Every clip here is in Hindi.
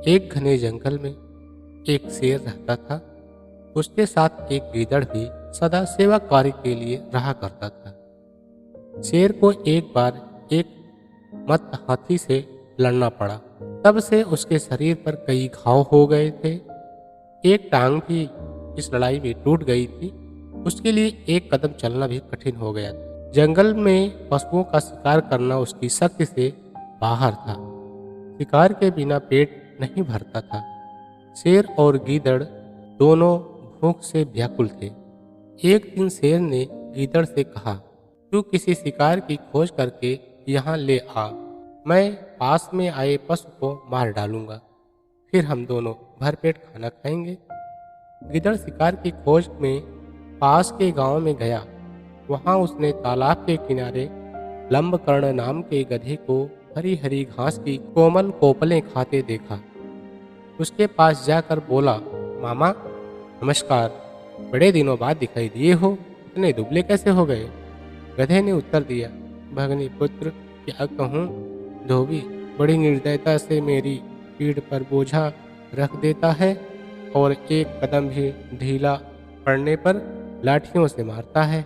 एक घने जंगल में एक शेर रहता था। उसके साथ एक गीदड़ भी सदा सेवा कार्य के लिए रहा करता था। शेर को एक बार एक मत हाथी से लड़ना पड़ा। तब से उसके शरीर पर कई घाव हो गए थे। एक टांग भी इस लड़ाई में टूट गई थी। उसके लिए एक कदम चलना भी कठिन हो गया था। जंगल में पशुओं का शिकार करना उसकी शक्ति से बाहर था। शिकार के बिना पेट नहीं भरता था। शेर और गीदड़ दोनों भूख से व्याकुल थे। एक दिन शेर ने गीदड़ से कहा, तू किसी शिकार की खोज करके यहाँ ले आ। मैं पास में आए पशु को मार डालूंगा, फिर हम दोनों भरपेट खाना खाएंगे। गिदड़ शिकार की खोज में पास के गांव में गया। वहां उसने तालाब के किनारे लंबकर्ण नाम के गधे को हरी हरी घास की कोमल कोपलें खाते देखा। उसके पास जाकर बोला, मामा नमस्कार, बड़े दिनों बाद दिखाई दिए हो, इतने दुबले कैसे हो गए? गधे ने उत्तर दिया, भगनी पुत्र, क्या कहूँ, धोबी बड़ी निर्दयता से मेरी पीठ पर बोझा रख देता है और एक कदम भी ढीला पड़ने पर लाठियों से मारता है।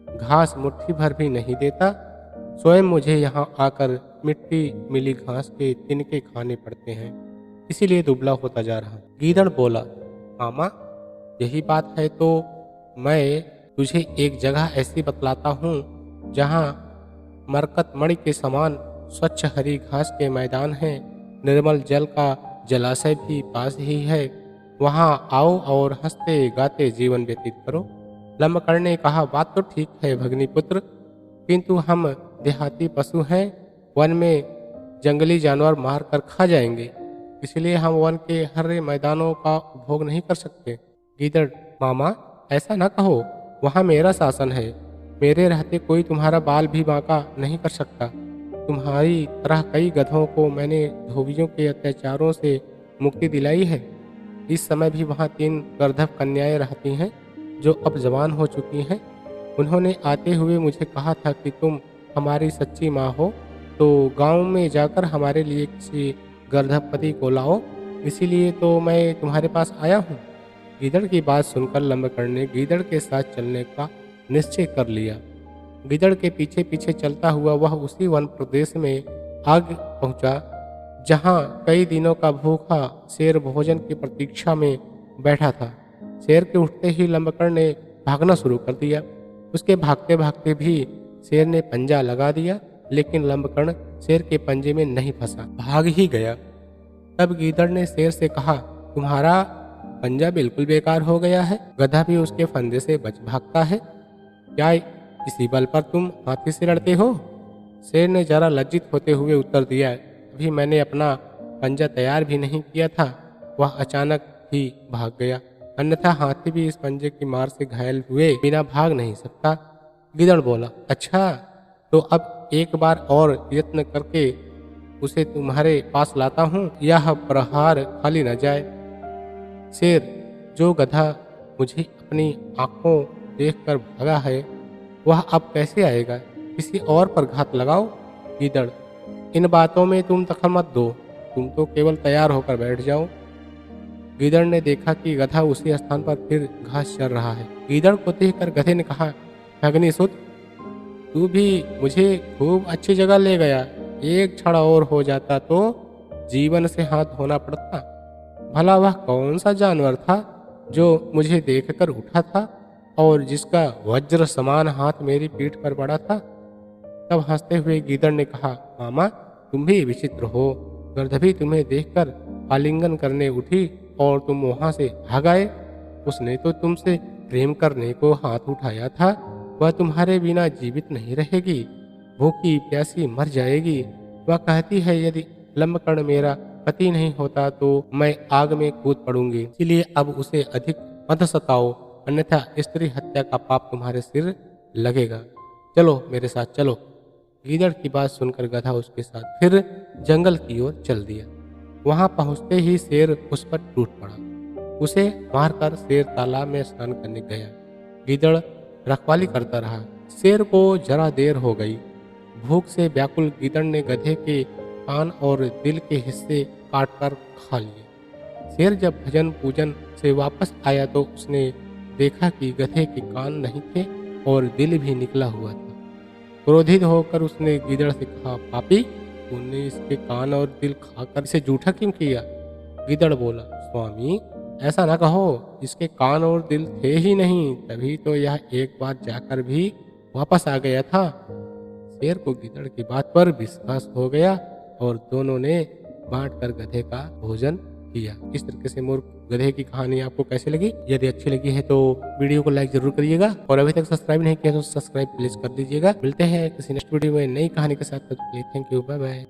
घास मुट्ठी भर भी नहीं देता। स्वयं मुझे यहाँ आकर मिट्टी मिली घास के तिनके खाने पड़ते हैं, इसीलिए दुबला होता जा रहा। गीदड़ बोला, मामा यही बात है तो मैं तुझे एक जगह ऐसी बतलाता हूँ जहाँ मरकत मणि के समान स्वच्छ हरी घास के मैदान हैं, निर्मल जल का जलाशय भी पास ही है। वहाँ आओ और हंसते गाते जीवन व्यतीत करो। लंबकर्ण ने कहा, बात तो ठीक है भगनी पुत्र, किंतु हम देहाती पशु हैं, वन में जंगली जानवर मार कर खा जाएंगे, इसलिए हम वन के हरे मैदानों का उपभोग नहीं कर सकते। गीदड़, मामा ऐसा न कहो, वहाँ मेरा शासन है, मेरे रहते कोई तुम्हारा बाल भी बांका नहीं कर सकता। तुम्हारी तरह कई गधों को मैंने धोबियों के अत्याचारों से मुक्ति दिलाई है। इस समय भी वहाँ 3 गर्दभ कन्याएं रहती हैं जो अब जवान हो चुकी हैं। उन्होंने आते हुए मुझे कहा था कि तुम हमारी सच्ची माँ हो तो गांव में जाकर हमारे लिए किसी गर्दभपति को लाओ, इसीलिए तो मैं तुम्हारे पास आया हूँ। गीदड़ की बात सुनकर लंबकर्ण ने गीदड़ के साथ चलने का निश्चय कर लिया। गीदड़ के पीछे पीछे चलता हुआ वह उसी वन प्रदेश में आग पहुंचा जहां कई दिनों का भूखा शेर भोजन की प्रतीक्षा में बैठा था। शेर के उठते ही लंबकर्ण ने भागना शुरू कर दिया। उसके भागते भागते भी शेर ने पंजा लगा दिया, लेकिन लंबकर्ण शेर के पंजे में नहीं फंसा, भाग ही गया। तब गीदड़ ने शेर से कहा, तुम्हारा पंजा बिल्कुल बेकार हो गया है, गधा भी उसके फंदे से बच भागता है, क्या इसी बल पर तुम हाथी से लड़ते हो? शेर ने जरा लज्जित होते हुए उत्तर दिया, अभी मैंने अपना पंजा तैयार भी नहीं किया था, वह अचानक ही भाग गया, अन्यथा हाथी भी इस पंजे की मार से घायल हुए बिना भाग नहीं सकता। गिदड़ बोला, अच्छा तो अब एक बार और यत्न करके उसे तुम्हारे पास लाता हूँ, यह प्रहार खाली न जाए। शेर, जो गधा मुझे अपनी आंखों देखकर भागा है वह अब कैसे आएगा? किसी और पर घात लगाओ। गीदड़, इन बातों में तुम दखल मत दो, तुम तो केवल तैयार होकर बैठ जाओ। गीदड़ ने देखा कि गधा उसी स्थान पर फिर घास चर रहा है। गीदड़ को देखकर गधे ने कहा, अग्निसुत, तू भी मुझे खूब अच्छी जगह ले गया, एक क्षण और हो जाता तो जीवन से हाथ धोना पड़ता। भला वह कौन सा जानवर था जो मुझे देखकर उठा था और जिसका वज्र समान हाथ मेरी पीठ पर पड़ा था? तब हंसते हुए गीदड़ ने कहा, मामा तुम भी विचित्र हो, गर्दभी तुम्हें देखकर आलिंगन करने उठी और तुम वहां से भाग आए। उसने तो तुमसे प्रेम करने को हाथ उठाया था, वह तुम्हारे बिना जीवित नहीं रहेगी, भूखी प्यासी मर जाएगी। वह कहती है, यदि लंबकर्ण मेरा पति नहीं होता तो मैं आग में कूद पड़ूंगी, इसलिए अब उसे अधिक मत सताओ, अन्यथा स्त्री हत्या का पाप तुम्हारे सिर लगेगा। चलो मेरे साथ चलो। गीदड़ की बात सुनकर गधा उसके साथ फिर जंगल की ओर चल दिया। वहां पहुंचते ही शेर उस पर टूट पड़ा। उसे मारकर शेर तालाब में स्नान करने गया। गीदड़ रखवाली करता रहा। शेर को जरा देर हो गई। भूख से व्याकुल गीदड़ ने गधे के कान और दिल के हिस्से काट कर खा लिए। शेर जब भजन पूजन से वापस आया तो उसने देखा कि गधे के कान नहीं थे और दिल भी निकला हुआ था। क्रोधित होकर उसने गीदड़ से कहा, पापी, तूने इसके कान और दिल खाकर इसे जूठा क्यों किया? गीदड़ बोला, स्वामी, ऐसा ना कहो, इसके कान और दिल थे ही नहीं, तभी तो यह एक बार जाकर भी वापस आ गया था। शेर को गीदड़ की बात पर विश्वास हो गया और दोनों ने बांटकर गधे का भोजन किया। इस तरीके से मूर्ख गधे की कहानी आपको कैसी लगी? यदि अच्छी लगी है तो वीडियो को लाइक जरूर करिएगा और अभी तक सब्सक्राइब नहीं किया तो सब्सक्राइब प्लीज कर दीजिएगा। मिलते हैं किसी नेक्स्ट वीडियो में नई कहानी के साथ। Thank you, bye bye.